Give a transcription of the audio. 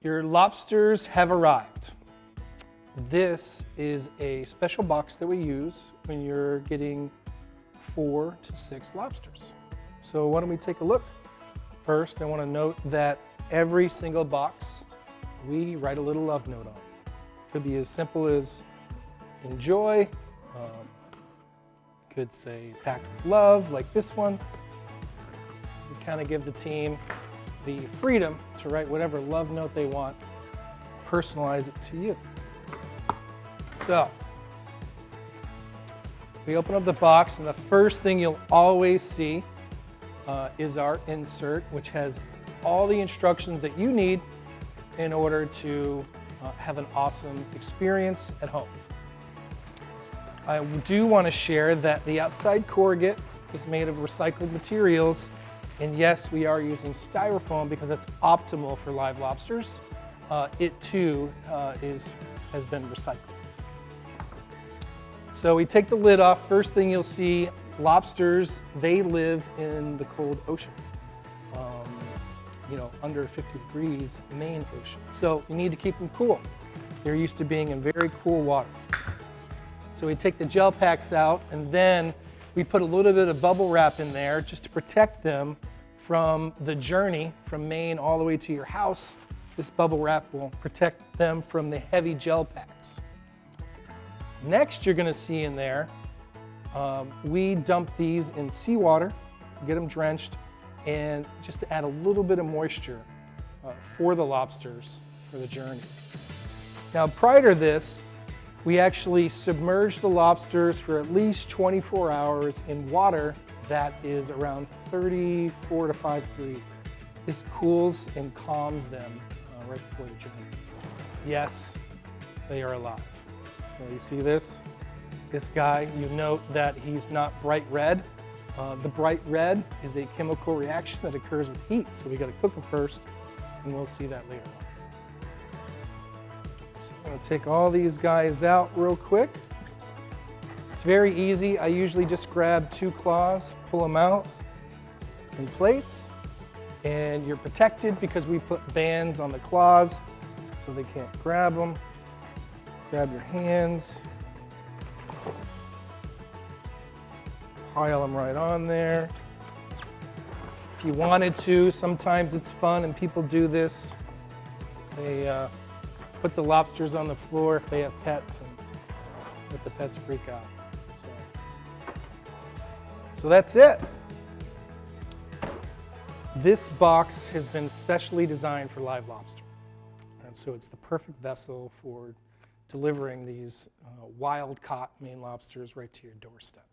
Your lobsters have arrived. This is a special box that we use when you're getting 4 to 6 lobsters. So why don't we take a look? First, I want to note that every single box we write a little love note on. Could be as simple as enjoy, could say packed with love, like this one. We kind of give the team the freedom to write whatever love note they want, personalize it to you. So, we open up the box, and the first thing you'll always see is our insert, which has all the instructions that you need in order to have an awesome experience at home. I do want to share that the outside corrugate is made of recycled materials, and yes, we are using styrofoam because that's optimal for live lobsters. It too has been recycled. So we take the lid off. First thing you'll see, lobsters, they live in the cold ocean. Under 50 degrees, Maine ocean. So you need to keep them cool. They're used to being in very cool water. So we take the gel packs out, and then we put a little bit of bubble wrap in there just to protect them from the journey from Maine all the way to your house. This bubble wrap will protect them from the heavy gel packs. Next, you're going to see in there, we dump these in seawater, get them drenched, and just to add a little bit of moisture for the lobsters for the journey. Now, prior to this, we actually submerge the lobsters for at least 24 hours in water that is around 34 to 5 degrees. This cools and calms them right before the journey. Yes, they are alive. So you see this? This guy, you note that he's not bright red. The bright red is a chemical reaction that occurs with heat, so we got to cook them first, and we'll see that later on. So I'm going to take all these guys out real quick. It's very easy. I usually just grab 2 claws, pull them out in place, and you're protected because we put bands on the claws so they can't grab them. Grab your hands, pile them right on there. If you wanted to, sometimes it's fun and people do this. They put the lobsters on the floor if they have pets and let the pets freak out. So that's it. This box has been specially designed for live lobster. And so it's the perfect vessel for delivering these wild-caught Maine lobsters right to your doorstep.